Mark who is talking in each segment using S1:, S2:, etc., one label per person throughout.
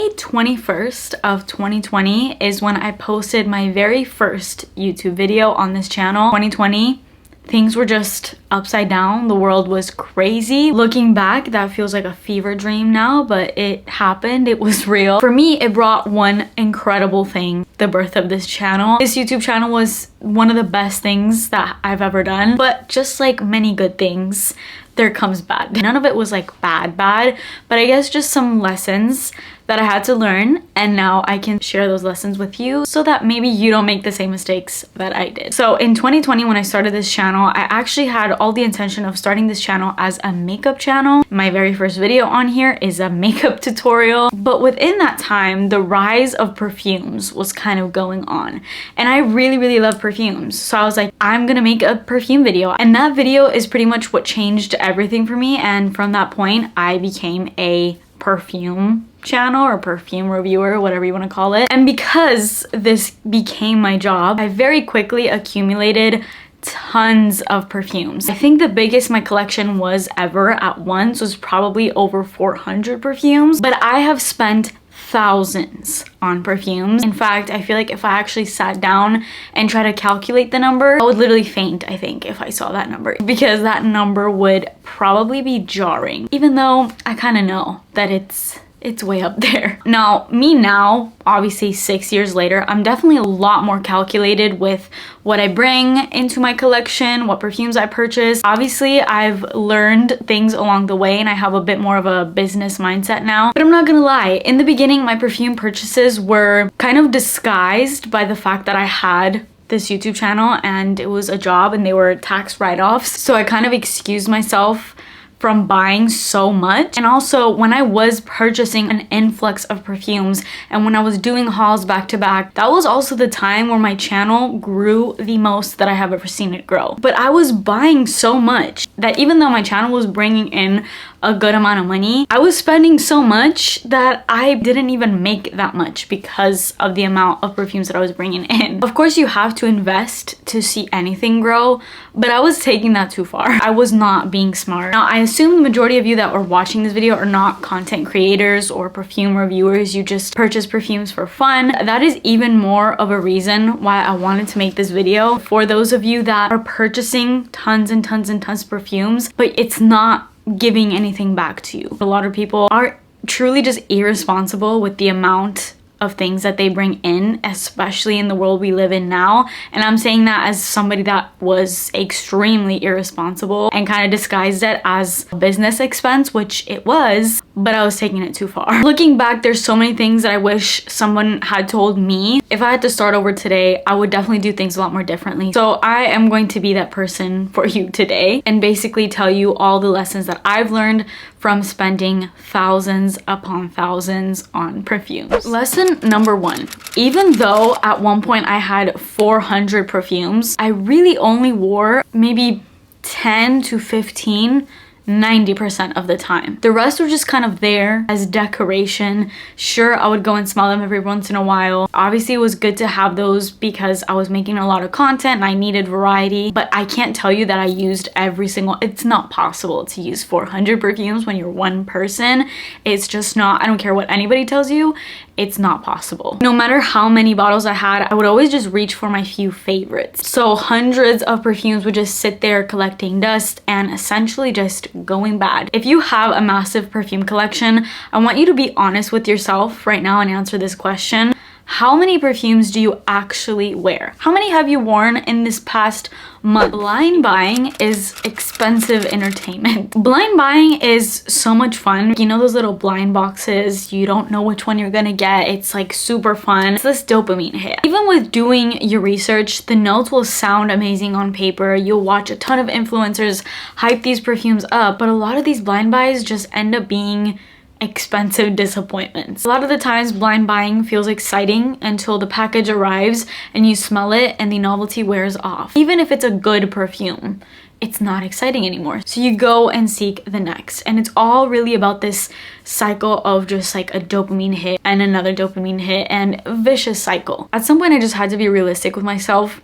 S1: May 21st of 2020 is when I posted my very first YouTube video on this channel. 2020, things were just upside down. The world was crazy. Looking back, that feels like a fever dream now, but it happened. It was real. For me, it brought one incredible thing, the birth of this channel. This YouTube channel was one of the best things that I've ever done, but just like many good things, there comes bad. None of it was like bad, but I guess just some lessons that I had to learn, and now I can share those lessons with you so that maybe you don't make the same mistakes that I did. So in 2020, when I started this channel, I actually had all the intention of starting this channel as a makeup channel. My very first video on here is a makeup tutorial, but within that time, the rise of perfumes was kind of going on, and I really love perfumes. So I was like, I'm gonna make a perfume video, and that video is pretty much what changed everything for me. And from that point, I became a perfume channel or perfume reviewer, whatever you want to call it. And because this became my job, I very quickly accumulated tons of perfumes. I think the biggest my collection was ever at once was probably over 400 perfumes, but I have spent thousands on perfumes. In fact, I feel like if I actually sat down and tried to calculate the number, I would literally faint, I think, if I saw that number, because that number would probably be jarring, even though I kind of know that it's way up there. Now, obviously 6 years later, I'm definitely a lot more calculated with what I bring into my collection, what perfumes I purchase. Obviously, I've learned things along the way and I have a bit more of a business mindset now. But I'm not gonna lie, in the beginning, my perfume purchases were kind of disguised by the fact that I had this YouTube channel and it was a job and they were tax write-offs. So I kind of excused myself from buying so much. And also, when I was purchasing an influx of perfumes and when I was doing hauls back to back, that was also the time where my channel grew the most that I have ever seen it grow. But I was buying so much that even though my channel was bringing in a good amount of money, I was spending so much that I didn't even make that much because of the amount of perfumes that I was bringing in. Of course, you have to invest to see anything grow, but I was taking that too far. I was not being smart. Now, I assume the majority of you that are watching this video are not content creators or perfume reviewers. You just purchase perfumes for fun. That is even more of a reason why I wanted to make this video. For those of you that are purchasing tons and tons and tons of perfumes, but it's not giving anything back to you. A lot of people are truly just irresponsible with the amount of things that they bring in, especially in the world we live in now. And I'm saying that as somebody that was extremely irresponsible and kind of disguised it as a business expense, which it was, but I was taking it too far. Looking back, there's so many things that I wish someone had told me. If I had to start over today, I would definitely do things a lot more differently. So I am going to be that person for you today and basically tell you all the lessons that I've learned from spending thousands upon thousands on perfumes. Lesson number one, even though at one point I had 400 perfumes, I really only wore maybe 10 to 15 90% of the time. The rest were just kind of there as decoration. Sure, I would go and smell them every once in a while. Obviously, it was good to have those because I was making a lot of content and I needed variety, but I can't tell you that I used every single, it's not possible to use 400 perfumes when you're one person. It's just not, I don't care what anybody tells you, it's not possible. No matter how many bottles I had, I would always just reach for my few favorites. So hundreds of perfumes would just sit there collecting dust and essentially just going bad. If you have a massive perfume collection, I want you to be honest with yourself right now and answer this question. How many perfumes do you actually wear? How many have you worn in this past month? Blind buying is expensive entertainment. Blind buying is so much fun. You know those little blind boxes? You don't know which one you're gonna get. It's like super fun. It's this dopamine hit. Even with doing your research, the notes will sound amazing on paper. You'll watch a ton of influencers hype these perfumes up, but a lot of these blind buys just end up being expensive disappointments. A lot of the times blind buying feels exciting until the package arrives and you smell it and the novelty wears off. Even if it's a good perfume, it's not exciting anymore. So you go and seek the next. And it's all really about this cycle of just like a dopamine hit and another dopamine hit and a vicious cycle. At some point I just had to be realistic with myself,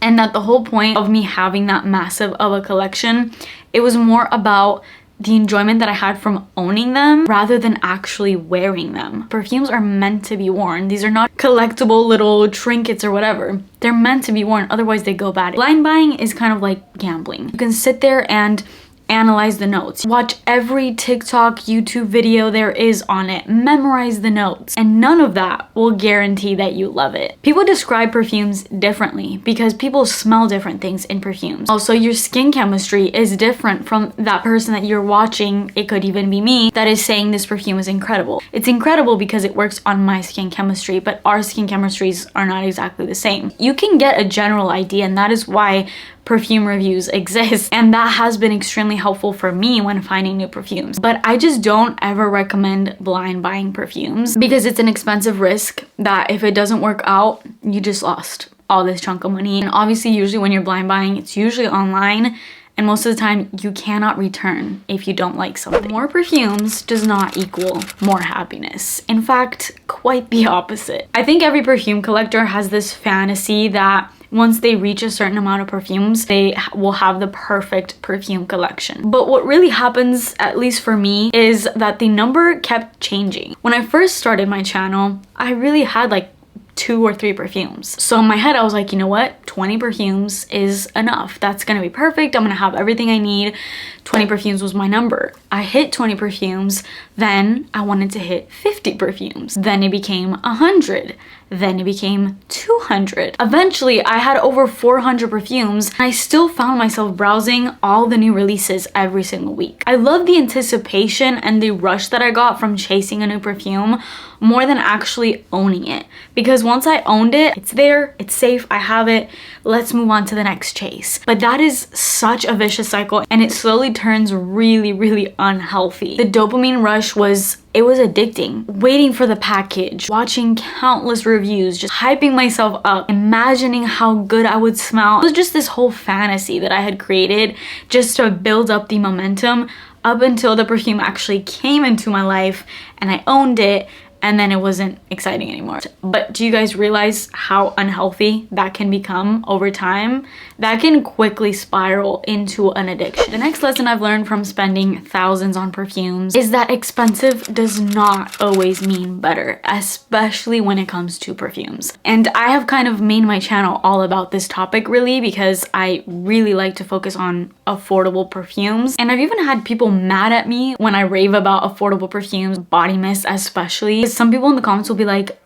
S1: and that the whole point of me having that massive of a collection, it was more about the enjoyment that I had from owning them rather than actually wearing them. Perfumes are meant to be worn. These are not collectible little trinkets or whatever. They're meant to be worn, otherwise they go bad. Blind buying is kind of like gambling. You can sit there and analyze the notes, watch every TikTok, YouTube video there is on it, memorize the notes, and none of that will guarantee that you love it. People describe perfumes differently because people smell different things in perfumes. Also, your skin chemistry is different from that person that you're watching. It could even be me that is saying this perfume is incredible. It's incredible because it works on my skin chemistry, but our skin chemistries are not exactly the same. You can get a general idea, and that is why perfume reviews exist, and that has been extremely helpful for me when finding new perfumes. But I just don't ever recommend blind buying perfumes because it's an expensive risk that if it doesn't work out, you just lost all this chunk of money. And obviously, usually when you're blind buying, it's usually online, and most of the time you cannot return if you don't like something. More perfumes does not equal more happiness. In fact, quite the opposite. I think every perfume collector has this fantasy that once they reach a certain amount of perfumes, they will have the perfect perfume collection. But what really happens, at least for me, is that the number kept changing. When I first started my channel, I really had like 2 or 3 perfumes. So in my head, I was like, you know what? 20 perfumes is enough. That's gonna be perfect. I'm gonna have everything I need. 20 perfumes was my number. I hit 20 perfumes, then I wanted to hit 50 perfumes. Then it became 100. Then it became 200. Eventually, I had over 400 perfumes, and I still found myself browsing all the new releases every single week. I love the anticipation and the rush that I got from chasing a new perfume more than actually owning it. Because once I owned it, it's there, it's safe, I have it, let's move on to the next chase. But that is such a vicious cycle, and it slowly turns really, really unhealthy. The dopamine rush was addicting. Waiting for the package, watching countless reviews, just hyping myself up, imagining how good I would smell. It was just this whole fantasy that I had created just to build up the momentum up until the perfume actually came into my life and I owned it, and then it wasn't exciting anymore. But do you guys realize how unhealthy that can become over time? That can quickly spiral into an addiction. The next lesson I've learned from spending thousands on perfumes is that expensive does not always mean better, especially when it comes to perfumes. And I have kind of made my channel all about this topic really because I really like to focus on affordable perfumes. And I've even had people mad at me when I rave about affordable perfumes, body mist especially. Some people in the comments will be like,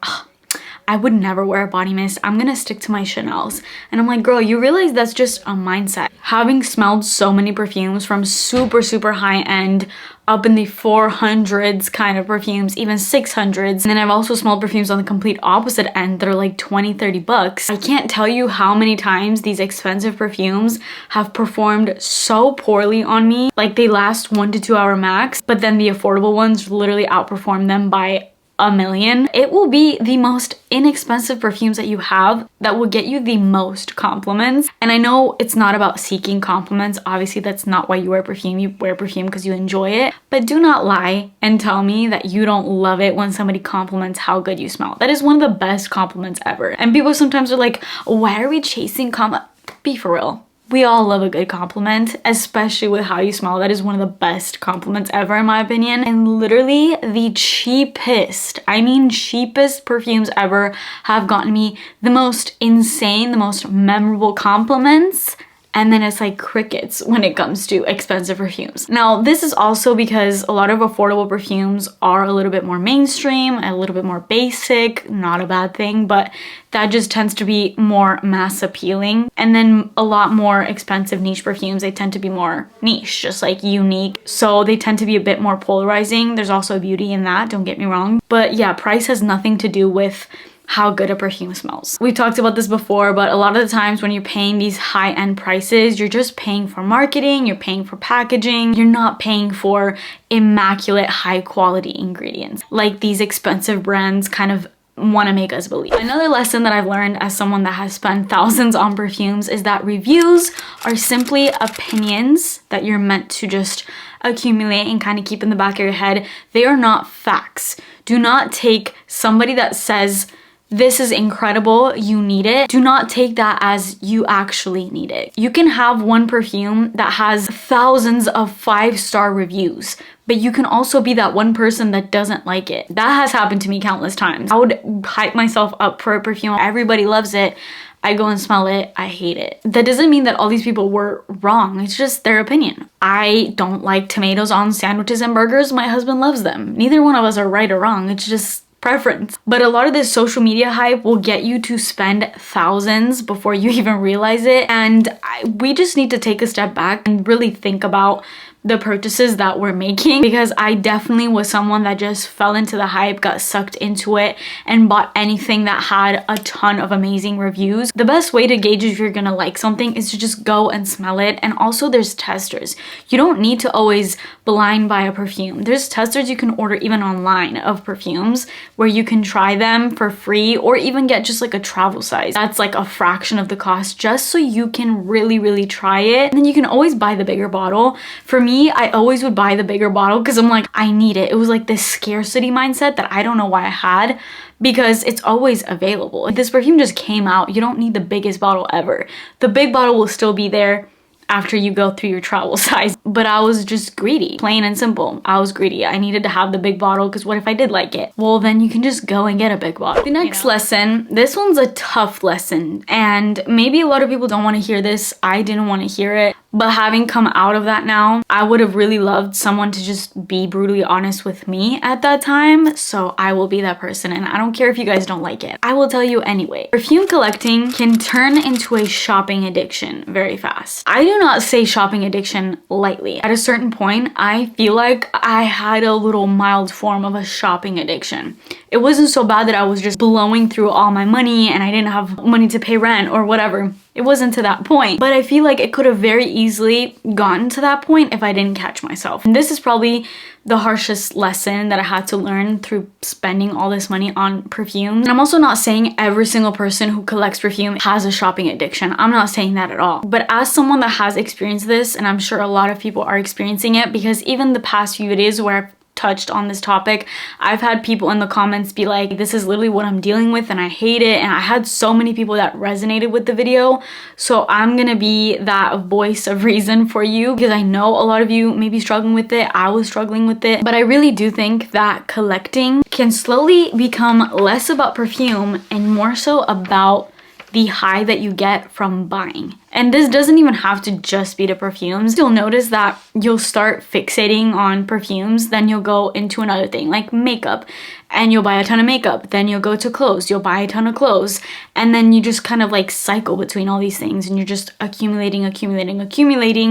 S1: I would never wear a body mist. I'm gonna stick to my Chanel's. And I'm like, girl, you realize that's just a mindset. Having smelled so many perfumes from super, super high end, up in the 400s kind of perfumes, even 600s. And then I've also smelled perfumes on the complete opposite end that are like 20, 30 bucks. I can't tell you how many times these expensive perfumes have performed so poorly on me. Like they last 1 to 2 hour max, but then the affordable ones literally outperform them by a million. It will be the most inexpensive perfumes that you have that will get you the most compliments. And I know it's not about seeking compliments. Obviously, that's not why you wear perfume. You wear perfume because you enjoy it. But do not lie and tell me that you don't love it when somebody compliments how good you smell. That is one of the best compliments ever. And people sometimes are like, why are we chasing compliments? Be for real. We all love a good compliment, especially with how you smell. That is one of the best compliments ever in my opinion. And literally the cheapest, I mean cheapest perfumes ever have gotten me the most insane, the most memorable compliments. And then it's like crickets when it comes to expensive perfumes. Now, this is also because a lot of affordable perfumes are a little bit more mainstream, a little bit more basic, not a bad thing, but that just tends to be more mass appealing. And then a lot more expensive niche perfumes, they tend to be more niche, just like unique. So they tend to be a bit more polarizing. There's also beauty in that, don't get me wrong. But yeah, price has nothing to do with how good a perfume smells. We've talked about this before, but a lot of the times when you're paying these high-end prices, you're just paying for marketing, you're paying for packaging, you're not paying for immaculate, high-quality ingredients like these expensive brands kind of want to make us believe. Another lesson that I've learned as someone that has spent thousands on perfumes is that reviews are simply opinions that you're meant to just accumulate and kind of keep in the back of your head. They are not facts. Do not take somebody that says this is incredible, you need it, do not take that as you actually need it. You can have one perfume that has thousands of 5-star reviews, but you can also be that one person that doesn't like it. That has happened to me countless times. I would hype myself up for a perfume, everybody loves it, I go and smell it, I hate it. That doesn't mean that all these people were wrong, it's just their opinion. I don't like tomatoes on sandwiches and burgers, my husband loves them. Neither one of us are right or wrong, it's just preference. But a lot of this social media hype will get you to spend thousands before you even realize it, and we just need to take a step back and really think about the purchases that we're making, because I definitely was someone that just fell into the hype, got sucked into it, and bought anything that had a ton of amazing reviews. The best way to gauge if you're gonna like something is to just go and smell it. And also there's testers. You don't need to always blind buy a perfume. There's testers you can order even online of perfumes where you can try them for free, or even get just like a travel size. That's like a fraction of the cost, just so you can really try it. And then you can always buy the bigger bottle. For me, I always would buy the bigger bottle because I'm like, I need it. It was like this scarcity mindset that I don't know why I had, because it's always available. If this perfume just came out, you don't need the biggest bottle ever. The big bottle will still be there after you go through your travel size. But I was just greedy, plain and simple. I was greedy. I needed to have the big bottle because what if I did like it? Well, then you can just go and get a big bottle. The next lesson, this one's a tough lesson, and maybe a lot of people don't want to hear this. I didn't want to hear it. But having come out of that now, I would have really loved someone to just be brutally honest with me at that time. So I will be that person, and I don't care if you guys don't like it. I will tell you anyway. Perfume collecting can turn into a shopping addiction very fast. I do not say shopping addiction lightly. At a certain point, I feel like I had a little mild form of a shopping addiction. It wasn't so bad that I was just blowing through all my money and I didn't have money to pay rent or whatever. It wasn't to that point, but I feel like it could have very easily gotten to that point if I didn't catch myself. And this is probably the harshest lesson that I had to learn through spending all this money on perfumes. And I'm also not saying every single person who collects perfume has a shopping addiction. I'm not saying that at all. But as someone that has experienced this, and I'm sure a lot of people are experiencing it, because even the past few videos where I've touched on this topic, I've had people in the comments be like, this is literally what I'm dealing with and I hate it. And I had so many people that resonated with the video. So I'm gonna be that voice of reason for you, because I know a lot of you may be struggling with it. I was struggling with it. But I really do think that collecting can slowly become less about perfume and more so about the high that you get from buying. And this doesn't even have to just be the perfumes. You'll notice that you'll start fixating on perfumes, then you'll go into another thing like makeup, and you'll buy a ton of makeup. Then you'll go to clothes, you'll buy a ton of clothes, and then you just kind of like cycle between all these things, and you're just accumulating.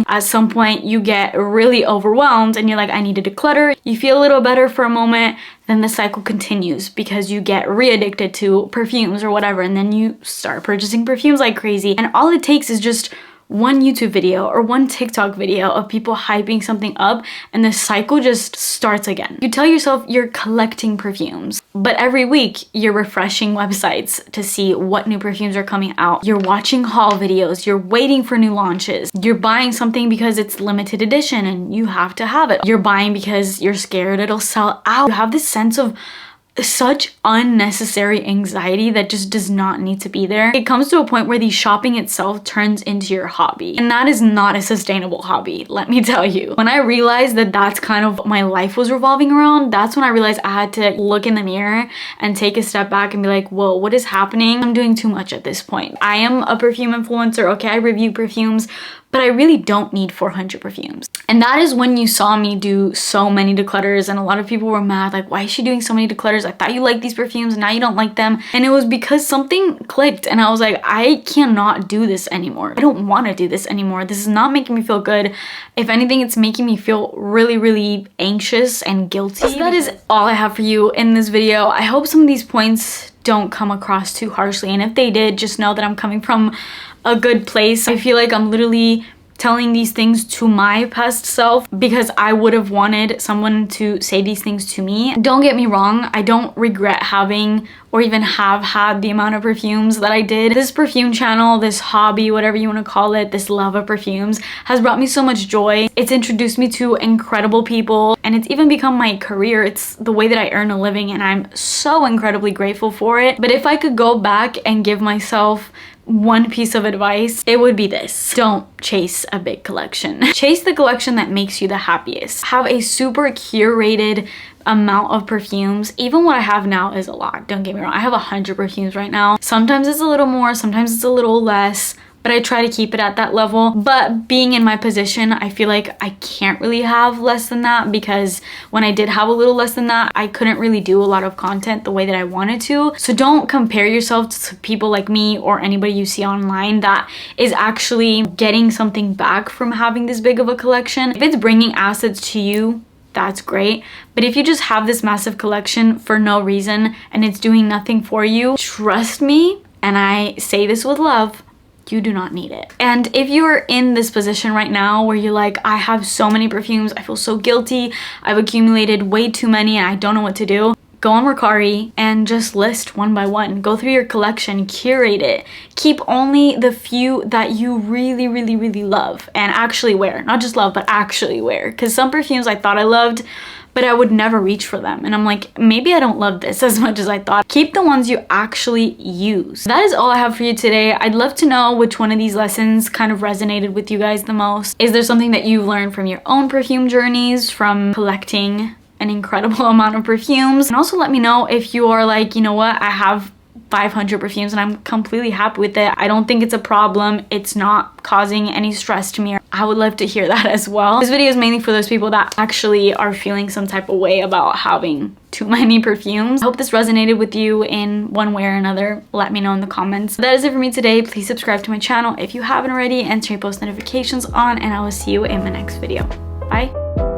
S1: At some point you get really overwhelmed and you're like, I need to declutter. You feel a little better for a moment, then the cycle continues because you get re-addicted to perfumes or whatever, and then you start purchasing perfumes like crazy. And all it takes is just one YouTube video or one TikTok video of people hyping something up, and the cycle just starts again. You tell yourself you're collecting perfumes, but every week you're refreshing websites to see what new perfumes are coming out. You're watching haul videos, you're waiting for new launches. You're buying something because it's limited edition and you have to have it. You're buying because you're scared it'll sell out. You have this sense of such unnecessary anxiety that just does not need to be there. It comes to a point where the shopping itself turns into your hobby, and that is not a sustainable hobby, let me tell you. When I realized that that's kind of what my life was revolving around, that's when I realized I had to look in the mirror and take a step back and be like, whoa, what is happening? I'm doing too much at this point. I am a perfume influencer, okay, I review perfumes, but I really don't need 400 perfumes. And that is when you saw me do so many declutters, and a lot of people were mad, like, why is she doing so many declutters? I thought you liked these perfumes and now you don't like them. And it was because something clicked, and I was like, I cannot do this anymore. I don't want to do this anymore. This is not making me feel good. If anything, it's making me feel really anxious and guilty. So that is all I have for you in this video. I hope some of these points don't come across too harshly, and if they did, just know that I'm coming from a good place. I feel like I'm literally telling these things to my past self because I would have wanted someone to say these things to me. Don't get me wrong, I don't regret having or even have had the amount of perfumes that I did. This perfume channel, this hobby, whatever you want to call it, this love of perfumes has brought me so much joy. It's introduced me to incredible people, and it's even become my career. It's the way that I earn a living, and I'm so incredibly grateful for it. But if I could go back and give myself one piece of advice, it would be this: don't chase a big collection. Chase the collection that makes you the happiest. Have a super curated amount of perfumes. Even what I have now is a lot, don't get me wrong. I have 100 perfumes right now. Sometimes it's a little more, sometimes it's a little less, but I try to keep it at that level. But being in my position, I feel like I can't really have less than that, because when I did have a little less than that, I couldn't really do a lot of content the way that I wanted to. So don't compare yourself to people like me or anybody you see online that is actually getting something back from having this big of a collection. If it's bringing assets to you, that's great. But if you just have this massive collection for no reason and it's doing nothing for you, trust me, and I say this with love, you do not need it. And if you're in this position right now where you're like, I have so many perfumes, I feel so guilty, I've accumulated way too many and I don't know what to do, go on Mercari and just list one by one. Go through your collection, curate it. Keep only the few that you really, really, really love and actually wear. Not just love, but actually wear. Because some perfumes I thought I loved, but I would never reach for them. And I'm like, maybe I don't love this as much as I thought. Keep the ones you actually use. That is all I have for you today. I'd love to know which one of these lessons kind of resonated with you guys the most. Is there something that you've learned from your own perfume journeys, from collecting an incredible amount of perfumes? And also let me know if you are like, you know what, I have 500 perfumes and I'm completely happy with it. I don't think it's a problem. It's not causing any stress to me. I would love to hear that as well. This video is mainly for those people that actually are feeling some type of way about having too many perfumes. I hope this resonated with you in one way or another. Let me know in the comments. That is it for me today. Please subscribe to my channel if you haven't already and turn your post notifications on, and I will see you in my next video. Bye.